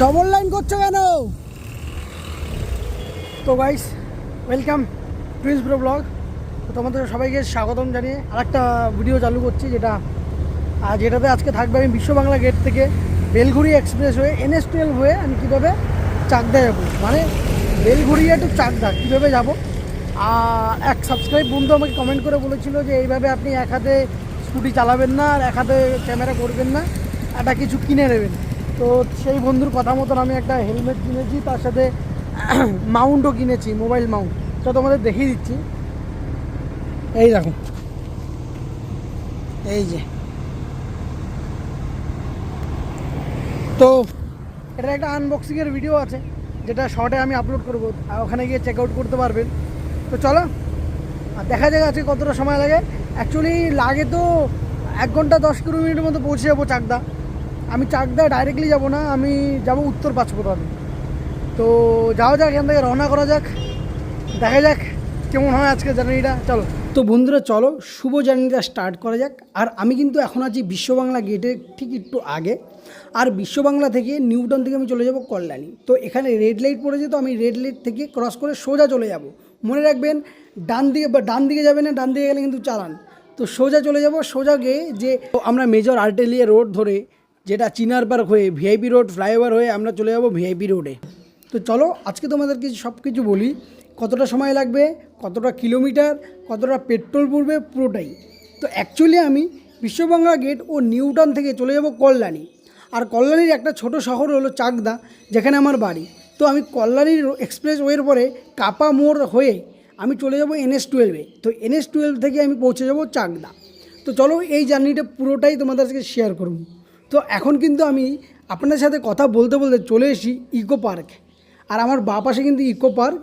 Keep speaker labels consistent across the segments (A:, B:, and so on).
A: Double line করছো কেন? তো guys, welcome Prince bro blog. তো তোমাদের সবাইকে স্বাগতম জানিয়ে আরেকটা ভিডিও চালু করছি, যেটাতে আজকে থাকবে আমি বিশ্ব বাংলা গেট থেকে বেলঘুরি এক্সপ্রেস হয়ে NH-12 হয়ে আমি কীভাবে চাকদা যাবো, মানে বেলঘুরি টু চাকদা কীভাবে যাব। আর এক সাবস্ক্রাইব বন্ধু আমাকে কমেন্ট করে বলেছিল যে এইভাবে আপনি এক হাতে স্কুটি চালাবেন না আর এক হাতে ক্যামেরা করবেন না, একটা কিছু কিনে নেবেন। তো সেই বন্ধুর কথা মতন আমি একটা হেলমেট কিনেছি, তার সাথে মাউন্টও কিনেছি, মোবাইল মাউন্ট। তো তোমাদের দেখিয়ে দিচ্ছি, এই দেখো, এই যে। তো এটা একটা আনবক্সিংয়ের ভিডিও আছে, যেটা শর্টে আমি আপলোড করবো, আর ওখানে গিয়ে চেক আউট করতে পারবেন। তো চলো, আর দেখা যাক আজকে কতটা সময় লাগে। অ্যাকচুয়ালি লাগে তো 1 ঘন্টা 10 কিলোমিটার মতো পৌঁছে যাবো চাকদা। আমি চাকদা ডাইরেক্টলি যাব না, আমি যাব উত্তর পাঁচপোতাতে। তো যাওয়া যাক, এখান থেকে রওনা করা যাক, দেখা যাক কেমন হয় আজকে জার্নিটা। চলো তো বন্ধুরা, চলো শুভ জার্নিটা স্টার্ট করা যাক। আর আমি কিন্তু এখন আছি বিশ্ব বাংলা গেটের ঠিক একটু আগে, আর বিশ্ব বাংলা থেকে নিউটাউন থেকে আমি চলে যাব কল্যাণী। তো এখানে রেড লাইট পড়েছে, তো আমি রেড লাইট থেকে ক্রস করে সোজা চলে যাব। মনে রাখবেন, ডান দিকে যাবেন না, ডান দিকে গেলে কিন্তু চালান। তো সোজা চলে যাব, সোজা গিয়ে যে আমরা মেজর আর্টেলিয়া রোড ধরে, যেটা চিনার পার্ক হয়ে VIP রোড ফ্লাইওভার হয়ে আমরা চলে যাব VIP রোডে। তো চলো আজকে তোমাদেরকে সব কিছু বলি, কতটা সময় লাগবে, কতটা কিলোমিটার, কতটা পেট্রোল পড়বে, পুরোটাই। তো অ্যাকচুয়ালি আমি বিশ্ববাংলা গেট ও নিউটাউন থেকে চলে যাব কল্যাণী। আর কল্যাণীর একটা ছোট শহর হলো চাকদা, যেখানে আমার বাড়ি। তো আমি কল্যাণীর এক্সপ্রেস ওয়ের পরে কাপা মোড় হয়ে আমি চলে যাব NH-12-এ। তো NH-12 থেকে আমি পৌঁছে যাব চাকদা। তো চলো এই জার্নিটা পুরোটাই তোমাদের সাথে শেয়ার করব। তো এখন কিন্তু আমি আপনাদের সাথে কথা বলতে বলতে চলে এসেছি ইকো পার্ক। আর আমার বাঁ পাশে কিন্তু ইকো পার্ক,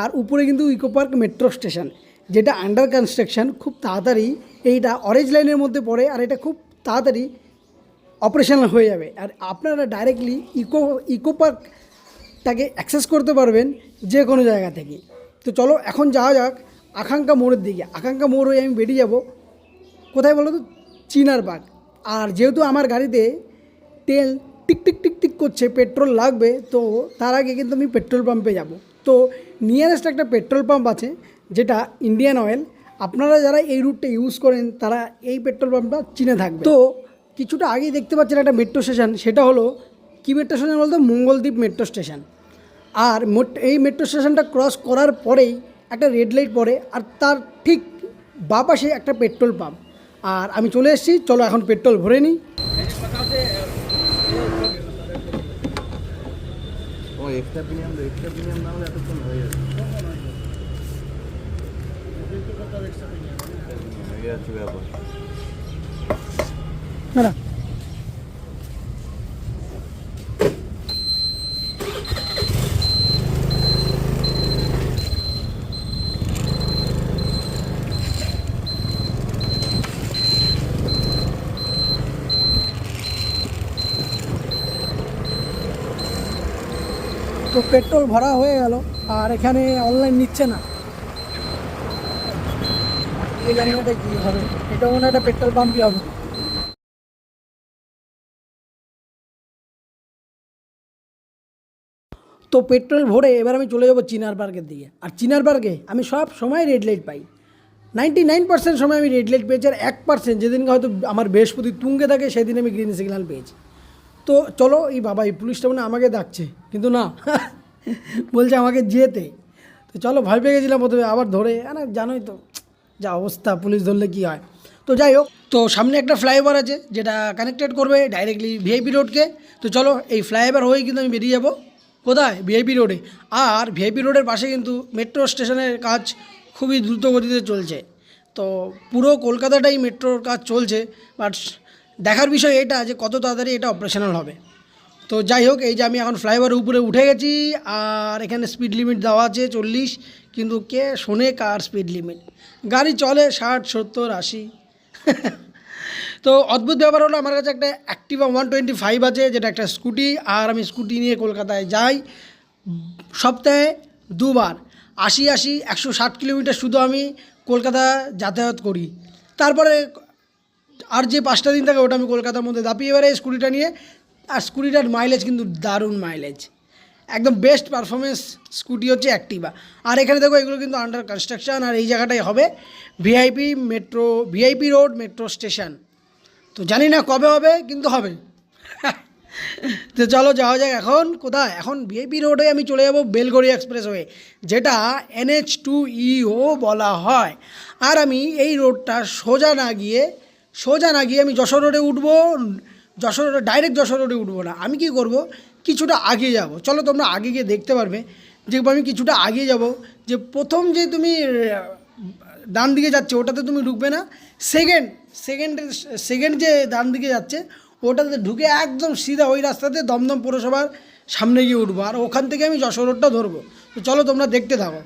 A: আর উপরে কিন্তু ইকো পার্ক মেট্রো স্টেশন, যেটা আন্ডার কনস্ট্রাকশন। খুব তাড়াতাড়ি এইটা অরেঞ্জ লাইনের মধ্যে পড়ে, আর এটা খুব তাড়াতাড়ি অপারেশনাল হয়ে যাবে। আর আপনারা ডাইরেক্টলি ইকো পার্কটাকে অ্যাক্সেস করতে পারবেন যে কোনো জায়গা থেকে। তো চলো এখন যাওয়া যাক আকাঙ্ক্ষা মোড়ের দিকে। আকাঙ্ক্ষা মোড় হয়ে আমি বেরিয়ে যাব কোথায় বলো তো? চিনার পার্ক। আর যেহেতু আমার গাড়িতে তেল টিক টিক টিক টিক করছে, পেট্রোল লাগবে, তো তার আগে কিন্তু আমি পেট্রোল পাম্পে যাব। তো নিয়ারেস্ট একটা পেট্রোল পাম্প আছে, যেটা ইন্ডিয়ান অয়েল। আপনারা যারা এই রুটটা ইউজ করেন তারা এই পেট্রোল পাম্পটা চিনে থাকবে। তো কিছুটা আগেই দেখতে পাচ্ছেন একটা মেট্রো স্টেশন, সেটা হলো কি মেট্রো স্টেশন বলতো? Mangaldeep metro station. আর এই মেট্রো স্টেশনটা ক্রস করার পরেই একটা রেড লাইট পড়ে, আর তার ঠিক বাঁ পাশে একটা পেট্রোল পাম্প। আর আমি চলে এসেছি, চলো এখন পেট্রোল ভরে নিই।
B: এক্সট্রা প্রিমিয়াম না হলে এতক্ষণ হয়ে যাচ্ছে ব্যাপার।
A: না তো পেট্রোল ভরা হয়ে গেল, আর এখানে অনলাইন নিচ্ছে না। এই জায়গাটা কী হবে? এটা মনে হয় একটা পেট্রোল পাম্পই হবে। তো পেট্রোল ভরে এবার আমি চলে যাবো চিনার পার্কের দিকে। আর চিনার পার্কে আমি সব সময় রেড লাইট পাই, 99% সময় আমি রেড লাইট পেয়েছি। আর 1% যেদিনকে হয়তো আমার বৃহস্পতি তুঙ্গে থাকে, সেদিন আমি গ্রিন সিগন্যাল পেয়েছি। তো চলো, এই বাবা এই পুলিশটা মানে আমাকে ডাকছে, কিন্তু না বলছে আমাকে যেতে। তো চলো, ভয় পেয়ে গেছিলাম প্রথমে, আবার ধরে জানোই তো যা অবস্থা, পুলিশ ধরলে কী হয়। তো যাই হোক, তো সামনে একটা ফ্লাইওভার আছে যেটা কানেক্টেড করবে ডাইরেক্টলি VIP রোডকে। তো চলো এই ফ্লাইওভার হয়ে কিন্তু আমি বেরিয়ে যাবো কোথায়? VIP রোডে। আর VIP রোডের পাশে কিন্তু মেট্রো স্টেশনের কাজ খুবই দ্রুত গতিতে চলছে। তো পুরো কলকাতাটাই মেট্রোর কাজ চলছে, বাট দেখার বিষয় এটা যে কত তাড়াতাড়ি এটা অপারেশনাল হবে। তো যাই হোক, এই যে আমি এখন ফ্লাইওভারের উপরে উঠে গেছি, আর এখানে স্পিড লিমিট দেওয়া আছে 40, কিন্তু কে শোনে কার স্পিড লিমিট? গাড়ি চলে 60, 70, 80। তো অদ্ভুত ব্যাপার হলো, আমার কাছে একটা অ্যাক্টিভা 125 আছে, যেটা একটা স্কুটি। আর আমি স্কুটি নিয়ে কলকাতায় যাই সপ্তাহে 2 বার, 80 160 কিলোমিটার শুধু আমি কলকাতা যাতায়াত করি। তারপরে আর যে 5টা দিন থাকে ওটা আমি কলকাতার মধ্যে দাপি। এবারে এই স্কুটিটা নিয়ে, আর স্কুটিটার মাইলেজ কিন্তু দারুণ মাইলেজ, একদম বেস্ট পারফরমেন্স স্কুটি হচ্ছে অ্যাক্টিভা। আর এখানে দেখো এগুলো কিন্তু আন্ডার কনস্ট্রাকশন, আর এই জায়গাটাই হবে ভিআইপি রোড মেট্রো স্টেশন। তো জানি না কবে হবে, কিন্তু হবে। তো চলো যাওয়া যাক এখন কোথায়। এখন ভিআইপি রোডে আমি চলে যাব বেলঘড়িয়া এক্সপ্রেসওয়ে, যেটা NH2EO বলা হয়। আর আমি এই রোডটা সোজা না গিয়ে আমি যশোর রোডে উঠবো। ডাইরেক্ট যশোর রোডে উঠবো না, আমি কি করব, কিছুটা আগে যাব। চলো তোমরা আগে গিয়ে দেখতে পারবে যে আমি কিছুটা আগে যাব। যে প্রথম যে তুমি ডান দিকে যাচ্ছে ওটাতে তুমি ঢুকবে না, সেকেন্ড যে ডান দিকে যাচ্ছে ওটাতে ঢুকে একদম সিধা ওই রাস্তাতে দমদম পৌরসভার সামনে গিয়ে উঠবো, আর ওখান থেকে আমি যশোর রোডটা ধরবো। তো চলো তোমরা দেখতে থাকো।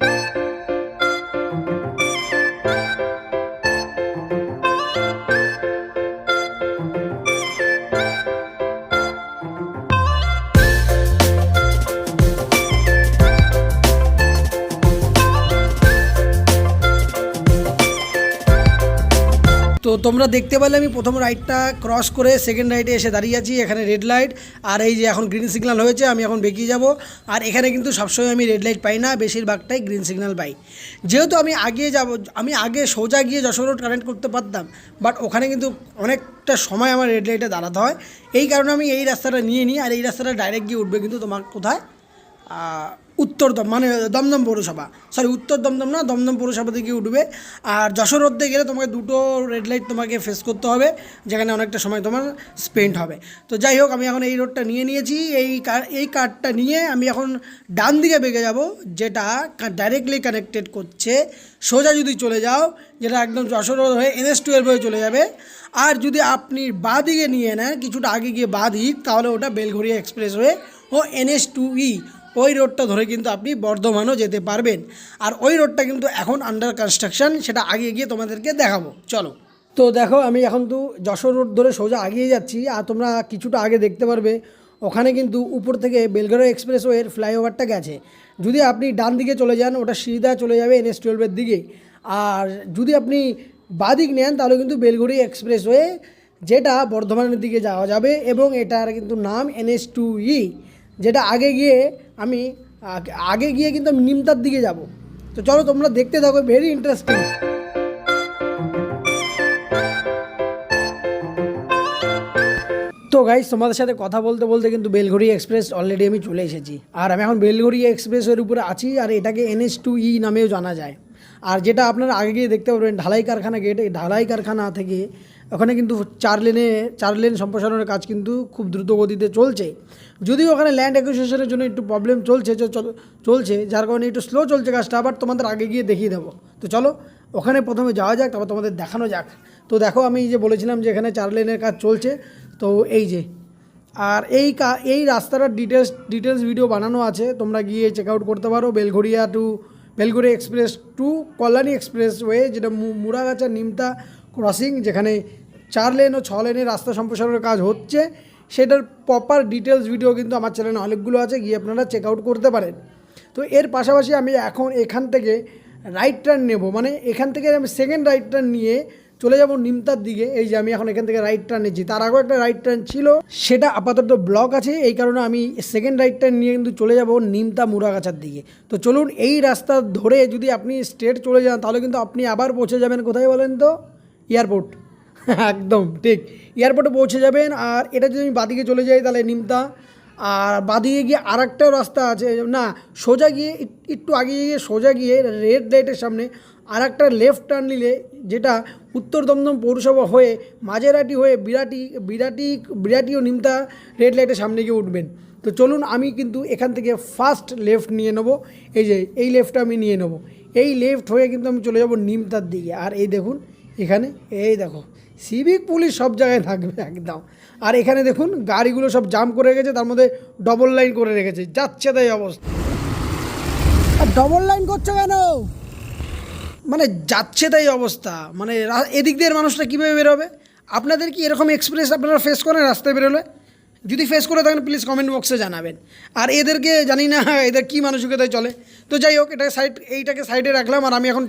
A: তো তোমরা দেখতে পেলে আমি প্রথম রাইডটা ক্রস করে সেকেন্ড রাইডে এসে দাঁড়িয়ে আছি। এখানে রেড লাইট, আর এই যে এখন গ্রিন সিগন্যাল হয়েছে, আমি এখন বেঁকিয়ে যাব। আর এখানে কিন্তু সবসময় আমি রেড লাইট পাই না, বেশিরভাগটাই গ্রিন সিগন্যাল পাই। যেহেতু আমি আগে সোজা গিয়ে যশোর রোড কানেক্ট করতে পারতাম, বাট ওখানে কিন্তু অনেকটা সময় আমার রেড লাইটে দাঁড়াতে হয়। এই কারণে আমি এই রাস্তাটা নিয়ে নিই, আর এই রাস্তাটা ডাইরেক্ট গিয়ে উঠবে কিন্তু তোমার কোথায়, দমদম পৌরসভা, উত্তর দমদম না, দমদম পৌরসভা থেকে উঠবে। আর যশোর রোড দিয়ে গেলে তোমাকে দুটো রেড লাইট তোমাকে ফেস করতে হবে, যেখানে অনেকটা সময় তোমার স্পেন্ড হবে। তো যাই হোক, আমি এখন এই রোডটা নিয়ে নিয়েছি। এই কার্ডটা নিয়ে আমি এখন ডান দিকে বেঁকে যাব, যেটা ডাইরেক্টলি কানেক্টেড করছে সোজা যদি চলে যাও, যেটা একদম যশোর রোড হয়ে NH12 হয়ে চলে যাবে। আর যদি আপনি বাঁ দিকে নিয়ে নেন, কিছুটা আগে গিয়ে বাঁ দিক, তাহলে ওটা বেলঘড়িয়া এক্সপ্রেসওয়ে ও NH2E, ওই রোডটা ধরে কিন্তু আপনি বর্ধমানও যেতে পারবেন। আর ওই রোডটা কিন্তু এখন আন্ডার কনস্ট্রাকশন, সেটা আগে গিয়ে তোমাদেরকে দেখাবো। চলো, তো দেখো আমি এখন তো যশোর রোড ধরে সোজা আগিয়ে যাচ্ছি, আর তোমরা কিছুটা আগে দেখতে পারবে ওখানে কিন্তু উপর থেকে বেলঘড়িয়া এক্সপ্রেসওয়ের ফ্লাইওভারটা গেছে। যদি আপনি ডান দিকে চলে যান, ওটা সিধা চলে যাবে NH12 দিকে। আর যদি আপনি বাদিক নেন, তাহলে কিন্তু বেলঘড়িয়া এক্সপ্রেসওয়ে, যেটা বর্ধমানের দিকে যাওয়া যাবে। এবং এটার কিন্তু নাম NH2E, যেটা আগে গিয়ে কিন্তু আমি নিমতার দিকে যাব। তো চলো তোমরা দেখতে থাকো, ভেরি ইন্টারেস্টিং। তো গাইস, তোমাদের সাথে কথা বলতে বলতে কিন্তু বেলঘড়িয়া এক্সপ্রেস অলরেডি আমি চলে এসেছি। আর আমি এখন বেলঘড়িয়া এক্সপ্রেসের উপরে আছি, আর এটাকে NH2E নামেও জানা যায়। আর যেটা আপনারা আগে গিয়ে দেখতে পারবেন ঢালাই কারখানা গেট, এই ঢালাই কারখানা থেকে ওখানে কিন্তু 4 লেন সম্প্রসারণের কাজ কিন্তু খুব দ্রুত গতিতে চলছে। যদিও ওখানে ল্যান্ড অ্যাকুইজিশনের জন্য একটু প্রবলেম চলছে, যার কারণে একটু স্লো চলছে কাজটা, আবার তোমাদের আগে গিয়ে দেখিয়ে দেবো। তো চলো ওখানে প্রথমে যাওয়া যাক, তারপর তোমাদের দেখানো যাক। তো দেখো, আমি যে বলেছিলাম যে এখানে 4 লেনের কাজ চলছে, তো এই যে, আর এই রাস্তাটার ডিটেলস ভিডিও বানানো আছে, তোমরা গিয়ে চেক আউট করতে পারো। Belgharia express to Kalyani expressway, যেটা মুরাগাছা নিমতা ক্রসিং, যেখানে 4 লেন ও 6 লেনের রাস্তা সম্প্রসারণের কাজ হচ্ছে, সেটার প্রপার ডিটেলস ভিডিও কিন্তু আমার চ্যানেলে অনেকগুলো আছে, গিয়ে আপনারা চেক আউট করতে পারেন। তো এর পাশাপাশি আমি এখন এখান থেকে রাইট টার্ন নেব, মানে এখান থেকে আমি সেকেন্ড রাইট টার্ন নিয়ে চলে যাব নিমতার দিকে। এই যে আমি এখন এখান থেকে রাইট টার্ন নিচ্ছি, তার আগেও একটা রাইট টার্ন ছিল, সেটা আপাতত ব্লক আছে, এই কারণে আমি সেকেন্ড রাইট টার্ন নিয়ে কিন্তু চলে যাব নিমতা মুরাগাছার দিকে। তো চলুন, এই রাস্তা ধরে যদি আপনি স্ট্রেট চলে যান, তাহলে কিন্তু আপনি আবার পৌঁছে যাবেন কোথায় বলেন তো, এয়ারপোর্ট। একদম ঠিক, এয়ারপোর্টে পৌঁছে যাবেন। আর এটা যদি আমি বাদিকে চলে যাই, তাহলে নিমতা, আর বাদিকে গিয়ে আর একটা রাস্তা আছে, না সোজা গিয়ে একটু আগে গিয়ে সোজা গিয়ে রেড লাইটের সামনে আর একটা লেফট টার্ন নিলে, যেটা উত্তর দমদম পৌরসভা হয়ে মাঝেরহাটি হয়ে বিরাটি ও নিমতা রেড লাইটের সামনে গিয়ে উঠবেন। তো চলুন, আমি কিন্তু এখান থেকে ফার্স্ট লেফট নিয়ে নেব। এই যে এই লেফটটা আমি নিয়ে নেব, এই লেফট হয়ে কিন্তু আমি চলে যাব নিমতার দিকে। আর এই দেখুন, এখানে এই দেখো সিভিক পুলিশ সব জায়গায় থাকবে একদম। আর এখানে দেখুন গাড়িগুলো সব জাম করে রেখেছে, তার মধ্যে ডবল লাইন করে রেখেছে, যাচ্ছে তাই অবস্থা। আর ডবল লাইন করছে কেন, মানে যাচ্ছে তাই অবস্থা, মানে এদিক দিয়ে মানুষটা কীভাবে বেরোবে? আপনাদের কি এরকম এক্সপ্রেস আপনারা ফেস করেন রাস্তায় বেরোলে? যদি ফেস করে থাকেন প্লিজ কমেন্ট বক্সে জানাবেন। আর এদেরকে জানি না এদের কী মানসিকতায় চলে। তো যাই হোক, এইটাকে সাইডে রাখলাম, আর আমি এখন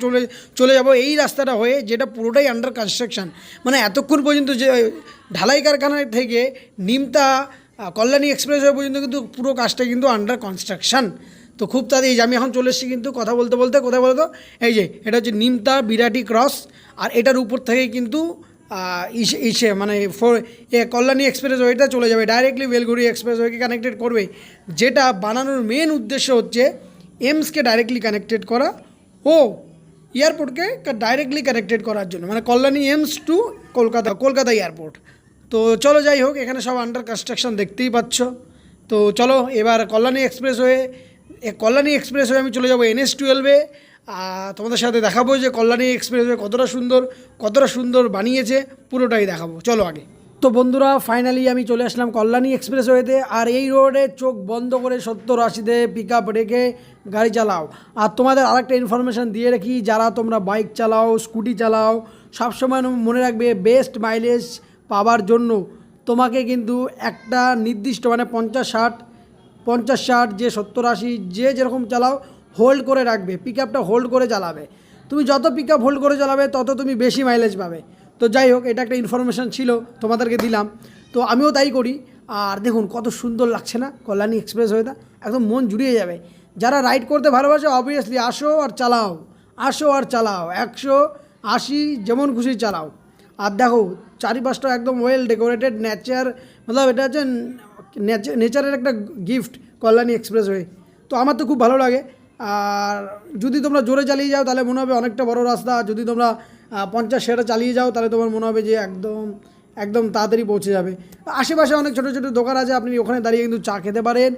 A: চলে যাব এই রাস্তাটা হয়ে, যেটা পুরোটাই আন্ডার কনস্ট্রাকশন। মানে এতক্ষণ পর্যন্ত যে ঢালাই কারখানা থেকে নিমতা কল্যাণী এক্সপ্রেসওয়ে পর্যন্ত কিন্তু পুরো কাজটা কিন্তু আন্ডার কনস্ট্রাকশন। তো খুব তাড়াতাড়ি এই যে আমি এখন চলে এসেছি কিন্তু কথা বলতে বলতে, কোথায় বলতো, এই যে এটা হচ্ছে নিমতা বিরাটি ক্রস, আর এটার উপর থেকেই কিন্তু মানে কল্যাণী এক্সপ্রেসওয়েটা চলে যাবে ডাইরেক্টলি বেলঘড়ি এক্সপ্রেসওয়েকে কানেক্টেড করবে, যেটা বানানোর মেন উদ্দেশ্য হচ্ছে এমসকে ডাইরেক্টলি কানেক্টেড করা ও এয়ারপোর্টকে ডাইরেক্টলি কানেক্টেড করার জন্য, মানে Kalyani AIIMS to Kolkata airport. তো চলো যাই হোক, এখানে সব আন্ডার কনস্ট্রাকশন দেখতেই পাচ্ছ। তো চলো এবার কল্যাণী এক্সপ্রেসওয়ে আমি চলে যাবো NH-12-এ। তোমাদের সাথে দেখাবো যে কল্যাণী এক্সপ্রেসওয়ে কতটা সুন্দর বানিয়েছে, পুরোটাই দেখাবো। চলো আগে। তো বন্ধুরা, ফাইনালি আমি চলে আসলাম কল্যাণী এক্সপ্রেসওয়েতে। আর এই রোডে চোখ বন্ধ করে 70-80-তে পিক আপ রেখে গাড়ি চালাও। আর তোমাদের আরেকটা ইনফরমেশান দিয়ে রাখি, যারা তোমরা বাইক চালাও, স্কুটি চালাও, সবসময় মনে রাখবে বেস্ট মাইলেজ পাওয়ার জন্য তোমাকে কিন্তু একটা নির্দিষ্ট মানে 50-60 যে 70-80 যে যেরকম চালাও হোল্ড করে রাখবে, পিক আপটা হোল্ড করে চালাবে। তুমি যত পিক আপ হোল্ড করে চালাবে তত তুমি বেশি মাইলেজ পাবে। তো যাই হোক, এটা একটা ইনফরমেশান ছিল, তোমাদেরকে দিলাম। তো আমিও তাই করি। আর দেখুন কত সুন্দর লাগছে না কল্যাণী এক্সপ্রেসওয়েটা, একদম মন জুড়িয়ে যাবে। যারা রাইড করতে ভালোবাসে অবভিয়াসলি আসো আর চালাও 180 যেমন খুশি চালাও। আর দেখো চারিপাশটা একদম ওয়েল ডেকোরেটেড, মতলব এটা হচ্ছে নেচারের একটা গিফট কল্যাণী এক্সপ্রেসওয়ে। তো আমার তো খুব ভালো লাগে। আর যদি তোমরা জোরে চালিয়ে যাও তাহলে মনে হবে অনেকটা বড় রাস্তা, যদি তোমরা 50-60 চালিয়ে যাও তাহলে তোমার মনে হবে যে একদম তাড়াতাড়ি পৌঁছে যাবে। আশেপাশে অনেক ছোটো ছোটো দোকান আছে, আপনি ওখানে দাঁড়িয়ে কিন্তু চা খেতে পারেন।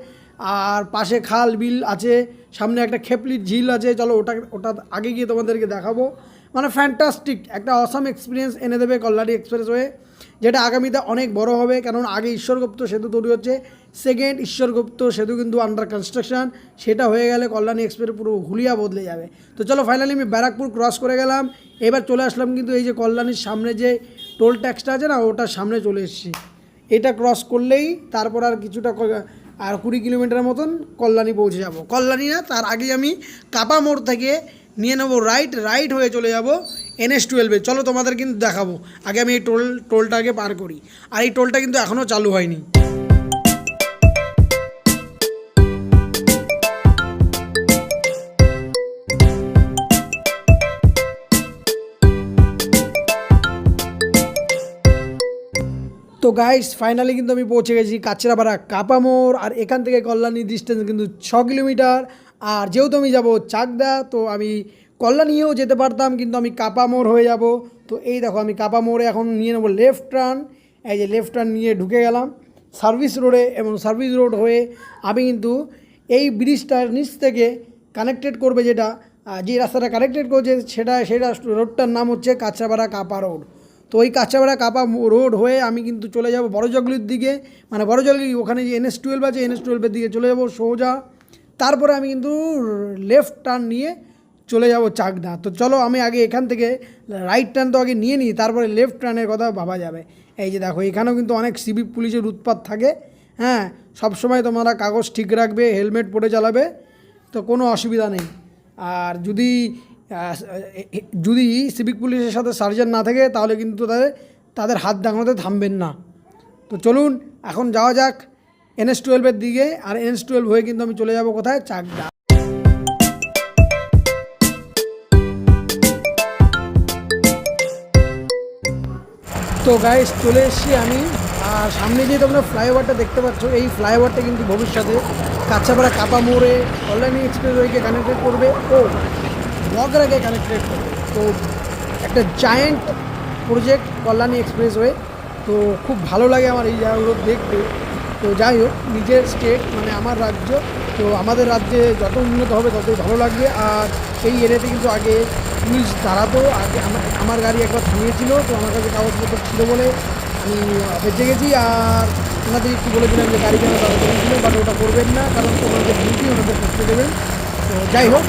A: আর পাশে খাল বিল আছে, সামনে একটা খেপলির ঝিল আছে। চলো ওটা আগে গিয়ে তোমাদেরকে দেখাবো। মানে ফ্যান্টাস্টিক একটা অসাম এক্সপিরিয়েন্স এনে দেবে কল্যাণী এক্সপ্রেসওয়ে, যেটা আগামীতে অনেক বড় হবে। কারণ আগে ঈশ্বরগুপ্ত সেতু তৈরি হচ্ছে, সেকেন্ড ঈশ্বরগুপ্ত সেতু কিন্তু আন্ডার কনস্ট্রাকশন, সেটা হয়ে গেলে কল্যাণী এক্সপ্রেস পুরো হুলিয়া বদলে যাবে। তো চলো ফাইনালি আমি ব্যারাকপুর ক্রস করে গেলাম, এবার চলে আসলাম কিন্তু এই যে কল্যাণীর সামনে যে টোল ট্যাক্সটা আছে না, ওটার সামনে চলে এসেছি। এটা ক্রস করলেই তারপর আর কিছুটা 20 কিলোমিটার মতন কল্যাণী পৌঁছে যাব। কল্যাণী না, তার আগে আমি কাপা মোড় থেকে নিয়ে নেবো রাইট হয়ে চলে যাব NH-12-এ। চলো তোমাদের কিন্তু দেখাবো। আগে আমি এই টোলটাকে পার করি। আর এই টোলটা কিন্তু এখনও চালু হয়নি। তো গাইস ফাইনালি কিন্তু আমি পৌঁছে গেছি কাঁচরাপাড়া কাপা মোড়। আর এখান থেকে কল্যাণী ডিস্টেন্স কিন্তু 6 কিলোমিটার। আর যেহেতু আমি যাব চাকদা, তো আমি কল্যাণীও যেতে পারতাম, কিন্তু আমি কাপা মোড় হয়ে যাব। তো এই দেখো আমি কাপা মোড়ে এখন নিয়ে নেবো লেফট টার্ন। এই যে লেফট টার্ন নিয়ে ঢুকে গেলাম সার্ভিস রোডে, এবং সার্ভিস রোড হয়ে আমি কিন্তু এই ব্রিজটার নিচ থেকে কানেক্টেড করবে, যে রাস্তাটা কানেক্টেড করছে সেটা রোডটার নাম হচ্ছে কাঁচরাপাড়া কাপা রোড। তো ওই কাঁচরাপাড়া কাপা রোড হয়ে আমি কিন্তু চলে যাব বড়জগলির দিকে, মানে বড়জগলি ওখানে যে NH-12 আছে NH-12-এর দিকে চলে যাব সোজা। তারপরে আমি কিন্তু লেফট টার্ন নিয়ে চলে যাব চাকদা। তো চলো আমি আগে এখান থেকে রাইট টার্ন তো আগে নিয়ে নিই, তারপরে লেফট টার্নের কথা ভাবা যাবে। এই যে দেখো এখানেও কিন্তু অনেক সিভিক পুলিশের উৎপাত থাকে। হ্যাঁ, সবসময় তোমরা কাগজ ঠিক রাখবে, হেলমেট পরে চালাবে, তো কোনো অসুবিধা নেই। আর যদি সিভিক পুলিশের সাথে সার্জেন্ট না থাকে তাহলে কিন্তু তাদের হাত দেখানোতে থামবেন না। তো চলুন এখন যাওয়া যাক NH-12-এর দিকে। আর NH-12 হয়ে কিন্তু আমি চলে যাব কোথায়, চাকদা। তো গাইস চলে এসেছি আমি। আর সামনে যে তোমরা ফ্লাইওভারটা দেখতে পাচ্ছ, এই ফ্লাইওভারটা কিন্তু ভবিষ্যতে কাঁচরাপাড়া কাপা মোড়ে কল্যাণী এক্সপ্রেসওয়েকে কানেক্টেড করবে ও বগরাকে কানেক্টেড করবে। তো একটা জায়েন্ট প্রজেক্ট কল্যাণী এক্সপ্রেসওয়ে। তো খুব ভালো লাগে আমার এই জায়গাগুলো দেখতে। তো যাই হোক, নিজের স্টেট মানে আমার রাজ্য, তো আমাদের রাজ্যে যত উন্নত হবে ততই ভালো লাগবে। আর এই এরিয়াতে কিন্তু আগে পুলিশ দাঁড়াতো, আগে আমার গাড়ি একবার থামিয়েছিল, তো আমার কাছে কাগজপত্র ছিল বলে আমি বেঁচে গেছি। আর ওনাদের একটু বলেছিলাম যে গাড়ি কেন দাঁড়া করেছিল, বাট ওটা করবেন না, কারণ ওনাদের ডিউটি ওনাদের করতে দেবেন। তো যাই হোক,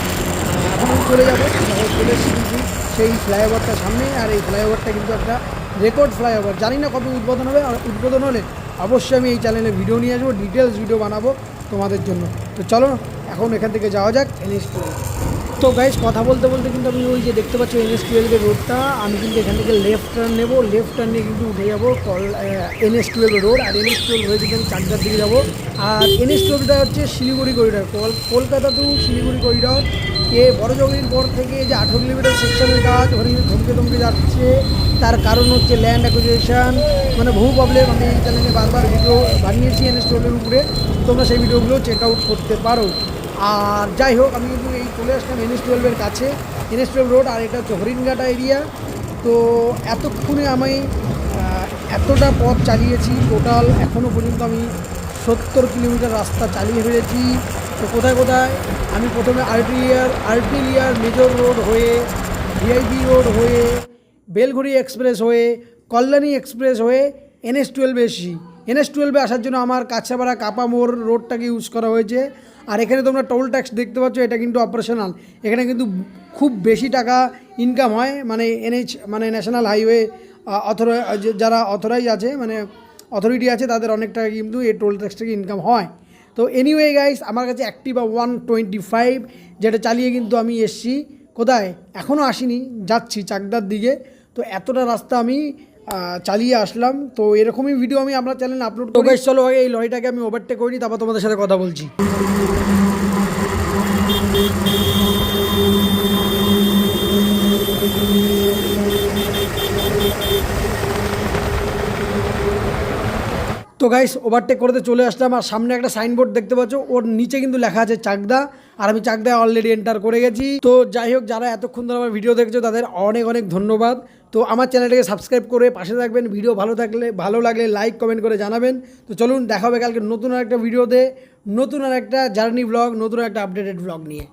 A: এখন আমি চলে যাবো, চলে এসেছি কিন্তু সেই ফ্লাইওভারটার সামনে। আর এই ফ্লাইওভারটা কিন্তু একটা রেকর্ড ফ্লাইওভার, জানি না কবে উদ্বোধন হবে। আর উদ্বোধন হলে অবশ্যই আমি এই চ্যানেলে ভিডিও নিয়ে আসবো, ডিটেলস ভিডিও বানাবো তোমাদের জন্য। তো চলো এখন এখান থেকে যাওয়া যাক NH-12। তো গাইস কথা বলতে বলতে কিন্তু আমি ওই যে দেখতে পাচ্ছি NH-12 এর রোডটা, আমি কিন্তু এখান থেকে লেফট টার্ন নেবো, লেফট টার্ন নিয়ে কিন্তু উঠে যাবো NH-12 রোড। আর NH-12 হয়ে কিন্তু আমি চাকদার দিকে যাবো। আর NH-12টা হচ্ছে Siliguri corridor, Kolkata to Siliguri corridor. বড় জগির পর থেকে যে 18 কিলোমিটার সেকশনের কাজ ওখানে থমকে থমকে যাচ্ছে, তার কারণ হচ্ছে ল্যান্ড অ্যাকুইজিশন, মানে বহু প্রবলেম। আমি এই চ্যানেলে বারবার ভিডিও বানিয়েছি NH-12 উপরে, তোমরা সেই ভিডিওগুলো চেক আউট করতে পারো। আর যাই হোক আমি কিন্তু এই চলে আসলাম NH-12 কাছে, NH-12 রোড। আর এটা হচ্ছে হরিণঘাটা এরিয়া। তো এতক্ষণে আমি এতটা পথ চালিয়েছি, টোটাল এখনও পর্যন্ত আমি 70 কিলোমিটার রাস্তা চালিয়ে ফেলেছি। তো কোথায় কোথায় আমি প্রথমে আর্টিলিয়ার মেজর রোড হয়ে, ভিআইপি রোড হয়ে, বেলঘড়ি এক্সপ্রেস হয়ে, কল্যাণী এক্সপ্রেস হয়ে NH-12 এসেছি। NH-12 আসার জন্য আমার কাছাপাড়া কাপামোড় রোডটাকে ইউজ করা হয়েছে। আর এখানে তোমরা টোল ট্যাক্স দেখতে পাচ্ছ, এটা কিন্তু অপারেশনাল। এখানে কিন্তু খুব বেশি টাকা ইনকাম হয়, মানে মানে ন্যাশনাল হাইওয়ে যারা অথরাইজ আছে, মানে অথরিটি আছে, তাদের অনেক টাকা কিন্তু এই টোল ট্যাক্স থেকে ইনকাম হয়। তো এনিওয়ে গাইস, আমার কাছে অ্যাক্টিভা 125 যেটা চালিয়ে কিন্তু আমি এসছি কোথায়, এখনও আসিনি, যাচ্ছি চাকদার দিকে। তো এতটা রাস্তা আমি চালিয়ে আসলাম। তো এরকমই ভিডিও আমি আপনার চ্যানেলে আপলোড করি। গাইস চলো আগে এই লরিটাকে আমি ওভারটেক করি, তারপর তোমাদের সাথে কথা বলছি। তো গাইস ওভারটেক করতে চলে আসলাম। আর সামনে একটা সাইনবোর্ড দেখতে পাচ্ছ, ওর নিচে কিন্তু লেখা আছে চাকদা। আর আমি চাকদায় অলরেডি এন্টার করে গেছি। তো যাই হোক, যারা এতক্ষণ ধরে আমার ভিডিও দেখছো তাদের অনেক অনেক ধন্যবাদ। তো আমার চ্যানেলটাকে সাবস্ক্রাইব করে পাশে থাকবেন। ভিডিও ভালো লাগলে লাইক কমেন্ট করে জানাবেন। তো চলুন দেখা হবে কালকে নতুন আর একটা ভিডিওতে, নতুন আর একটা জার্নি ব্লগ, নতুন একটা আপডেটেড ব্লগ নিয়ে।